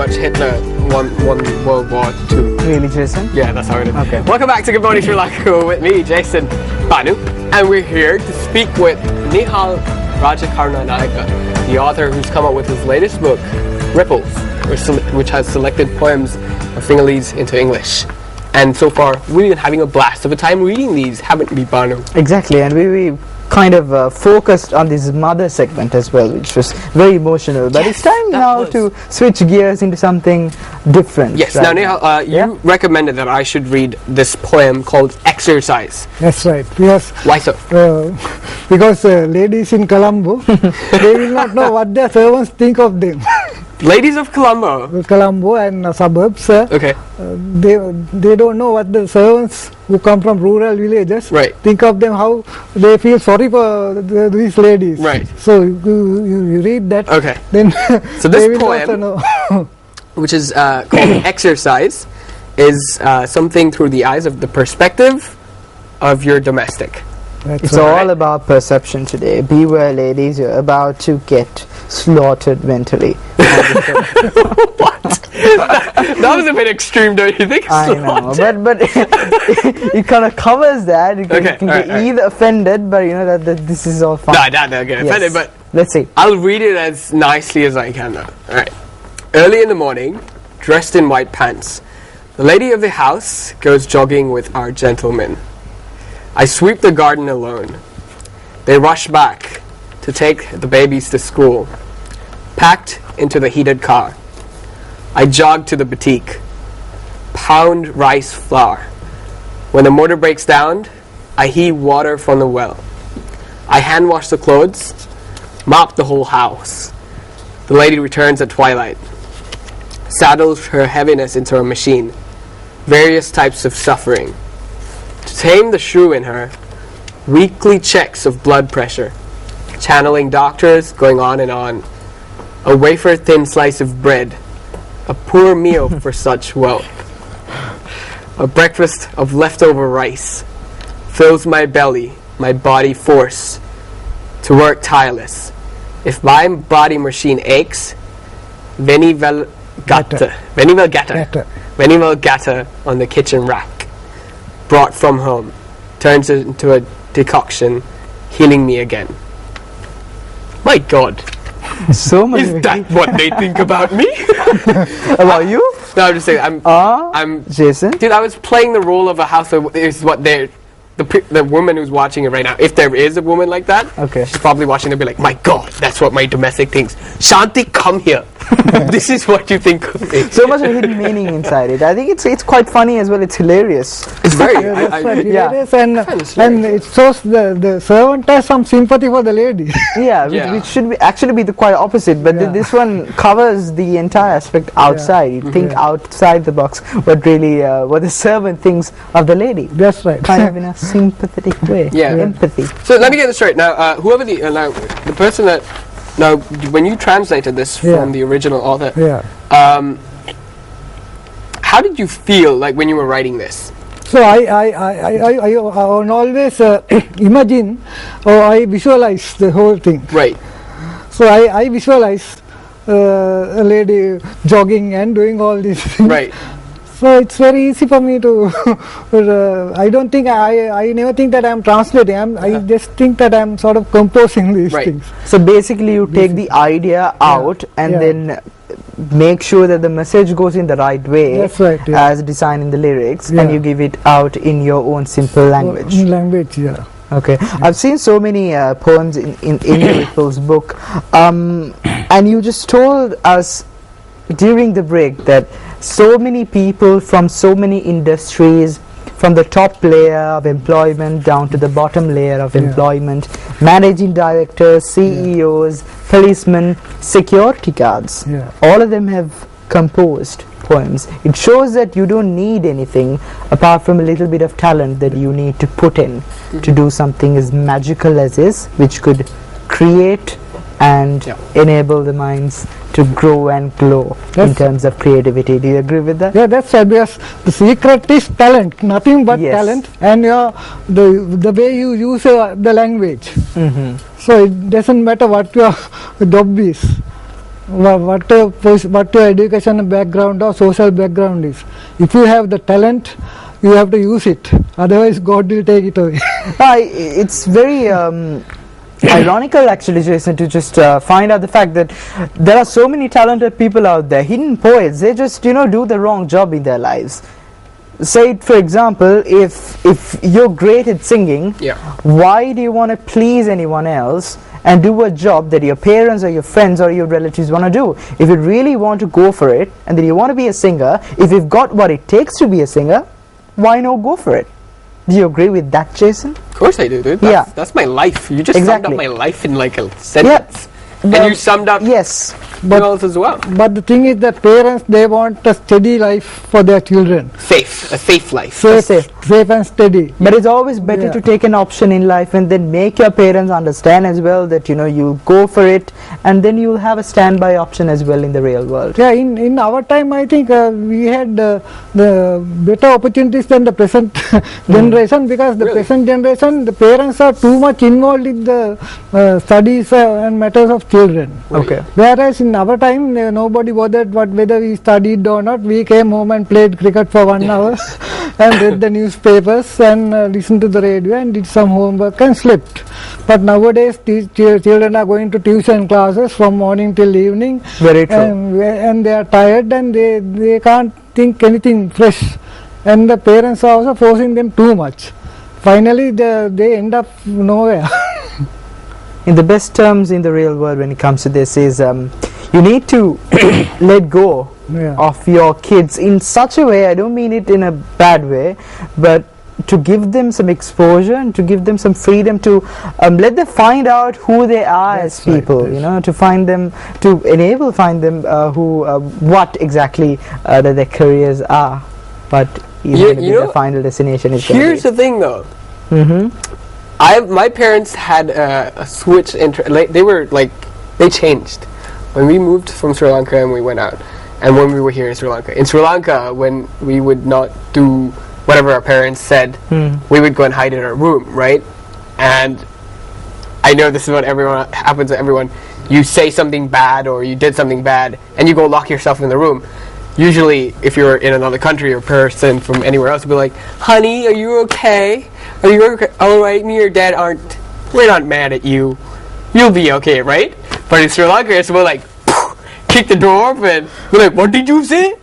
much Hitler won World War II. Really, Jason? Yeah, that's how it is. Okay. Welcome back to Good Morning Sri Lanka with me, Jason Banu, and we're here to speak with Nihal Rajakarnanayake, the author who's come up with his latest book, Ripples, which has selected poems of Sinhalese into English. And so far, we've been having a blast of a time reading these, haven't we, Banu? Exactly, and we kind of focused on this mother segment as well, which was very emotional. But Yes, it's time now to switch gears into something different. Yes, right? now Nihal, you recommended that I should read this poem called Exercise. That's right. Yes. Why so? Because ladies in Colombo, they will not know what their servants think of them. Ladies of Colombo. Colombo and suburbs, Okay. they don't know what the servants who come from rural villages think of them, how they feel sorry for these ladies. Right. So you read that. Okay. Then so they this will also poem, know. which is called Exercise, is something through the eyes of the perspective of your domestic. It's all about perception today. Beware, ladies, you're about to get slaughtered mentally. What? That was a bit extreme, don't you think? I know, but it kind of covers that. You can get either offended, but you know that this is all fun. No, I don't get offended, but let's see. I'll read it as nicely as I can now. Alright. Early in the morning, dressed in white pants, the lady of the house goes jogging with our gentleman. I sweep the garden alone. They rush back to take the babies to school, packed into the heated car. I jog to the boutique, pound rice flour. When the motor breaks down, I heave water from the well. I hand wash the clothes, mop the whole house. The lady returns at twilight, saddles her heaviness into a machine, various types of suffering. To tame the shrew in her, weekly checks of blood pressure, channeling doctors going on and on, a wafer-thin slice of bread, a poor meal for such wealth, a breakfast of leftover rice, fills my belly, my body force to work tireless. If my body machine aches, veni vel gata on the kitchen rack, brought from home, turns it into a decoction, healing me again. My God. So much. Is that what they think about me? About you? No, I'm just saying. I'm Jason. Dude, I was playing the role of a house. Is what the woman who's watching it right now. If there is a woman like that, she's probably watching it and be like, "My God, that's what my domestic thinks." Shanti, come here. This is what you think of me. So much of hidden meaning inside it. I think it's quite funny as well. It's hilarious. It's very hilarious, and it shows the servant has some sympathy for the lady. Which should actually be the quite opposite. But this one covers the entire aspect outside. You think outside the box, what really what the servant thinks of the lady. That's right. Kind of in a sympathetic way. Empathy. So let me get this straight. Now, whoever the person that. Now, when you translated this from the original author, how did you feel like when you were writing this? So I always imagine or I visualize the whole thing. Right. So I visualize a lady jogging and doing all these things. Right. So it's very easy for me to. I don't think I never think that I'm translating. I just think that I'm sort of composing these things. So basically, you take the idea out and then make sure that the message goes in the right way. That's right. As designed in the lyrics, and you give it out in your own simple language. Okay. I've seen so many poems in Ripple's book, and you just told us during the break that so many people from so many industries, from the top layer of employment down to the bottom layer of employment, managing directors, CEOs, policemen, security guards, all of them have composed poems. It shows that you don't need anything apart from a little bit of talent that you need to put in to do something as magical as this, which could create and enable the minds to grow and glow in terms of creativity. Do you agree with that? Yeah, that's right, because the secret is talent, nothing but talent, and the way you use the language. So it doesn't matter what your job is. what your education background or social background is. If you have the talent, you have to use it. Otherwise, God will take it away. It's very ironical, actually, Jason, to just find out the fact that there are so many talented people out there, hidden poets. They just, do the wrong job in their lives. Say, for example, if you're great at singing, why do you want to please anyone else and do a job that your parents or your friends or your relatives want to do? If you really want to go for it, and then you want to be a singer, if you've got what it takes to be a singer, why not go for it? Do you agree with that, Jason? Of course I do, dude. That's my life. You just summed up my life in like a sentence. And you summed up else as well. But the thing is that parents, they want a steady life for their children. A safe life. Safe and steady. But it's always better to take an option in life and then make your parents understand as well that you'll go for it, and then you'll have a standby option as well in the real world. Yeah, in our time, I think we had the better opportunities than the present generation, because the present generation, the parents are too much involved in the studies and matters of children. Okay. Whereas in our time, nobody bothered whether we studied or not. We came home and played cricket for 1 hour and read the newspapers and listened to the radio and did some homework and slept. But nowadays, children are going to tuition classes from morning till evening. Very true. And they are tired and they can't think anything fresh. And the parents are also forcing them too much. Finally, they end up nowhere. In the best terms in the real world when it comes to this is you need to let go of your kids in such a way. I don't mean it in a bad way, but to give them some exposure and to give them some freedom to let them find out who they are as people, to find them, to find them what exactly that their careers are. But the final destination is here's the thing though. My parents had a switch they changed when we moved from Sri Lanka and we went out, and when we were here in Sri Lanka. In Sri Lanka, when we would not do whatever our parents said, we would go and hide in our room, right? And I know this is what happens to everyone. You say something bad or you did something bad, and you go lock yourself in the room. Usually, if you're in another country or person from anywhere else, you'll be like, honey, are you okay? Are you okay? All right, me or dad we're not mad at you. You'll be okay, right? But in Sri Lanka, it's more like, kick the door open. We're like, what did you say?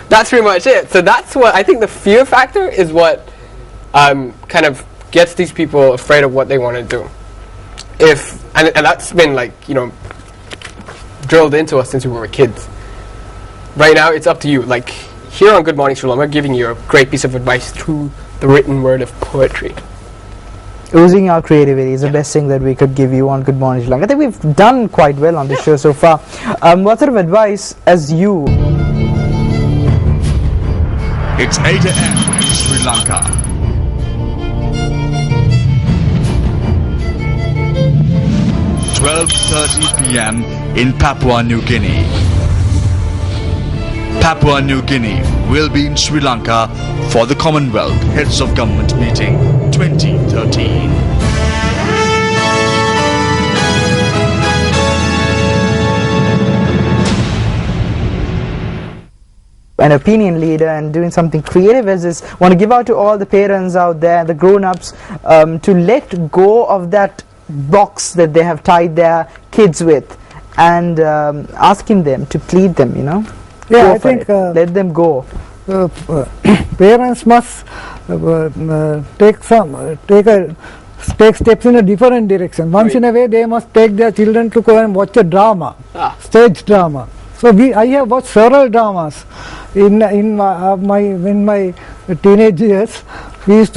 That's pretty much it. So that's what, I think the fear factor is what kind of gets these people afraid of what they want to do. And that's been drilled into us since we were kids. Right now, it's up to you. Like, here on Good Morning Sri Lanka, I'm giving you a great piece of advice through the written word of poetry. Oozing our creativity is the best thing that we could give you on Good Morning Sri Lanka. I think we've done quite well on this show so far. What sort of advice as you? It's 8 a.m. in Sri Lanka. 12:30 p.m. in Papua New Guinea. Papua New Guinea will be in Sri Lanka for the Commonwealth Heads of Government Meeting 2013. An opinion leader and doing something creative as this, want to give out to all the parents out there, the grown-ups, to let go of that box that they have tied their kids with, and asking them to plead them, Yeah, I think let them go. Parents must take steps in a different direction. Once in a way, they must take their children to go and watch a drama, stage drama. So I have watched several dramas in my teenage years. I used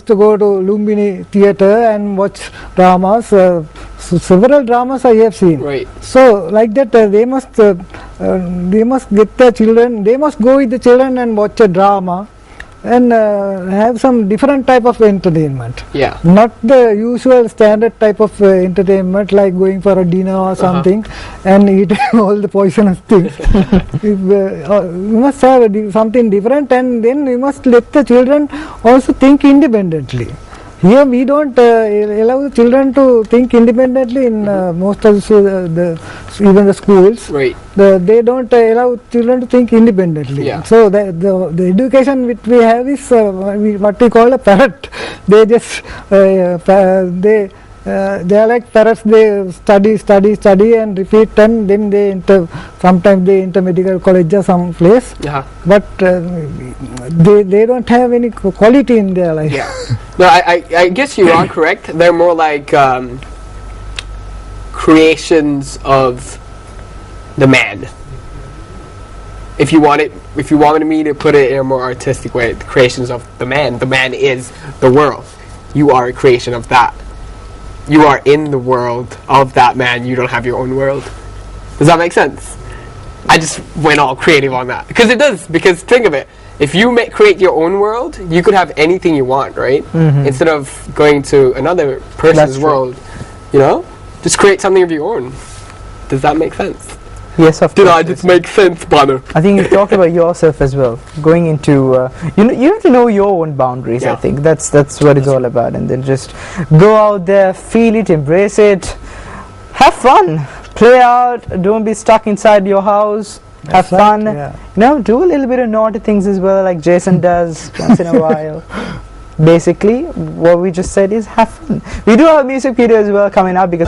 to go to Lumbini theatre and watch dramas. So several dramas I have seen. Right. So like that, they must get their children. They must go with the children and watch a drama, and have some different type of entertainment. Yeah. Not the usual standard type of entertainment like going for a dinner or something and eating all the poisonous things. You must have something different, and then we must let the children also think independently. Here we don't allow the children to think independently in most of even the schools. Right. They don't allow children to think independently. Yeah. So the education which we have is what we call a parrot. They just they are like parrots. They study and repeat, and then they sometimes they enter medical college or some place. Yeah. But they don't have any quality in their life. Yeah. No, I guess you are correct. They're more like creations of the man. If you wanted me to put it in a more artistic way, the creations of the man. The man is the world. You are a creation of that. You are in the world of that man. You don't have your own world. Does that make sense? I just went all creative on that. Because it does. Because think of it. If you create your own world, you could have anything you want, right? Mm-hmm. Instead of going to another person's world, you know? Just create something of your own. Does that make sense? Yes, of course. Did I just make sense, Banu? I think you talked about yourself as well. Going into, you have to know your own boundaries. Yeah. I think that's what it's all about, and then just go out there, feel it, embrace it, have fun, play out. Don't be stuck inside your house. Have fun. Yeah. You know, do a little bit of naughty things as well, like Jason does once in a while. Basically, what we just said is have fun. We do have a music video as well coming up because.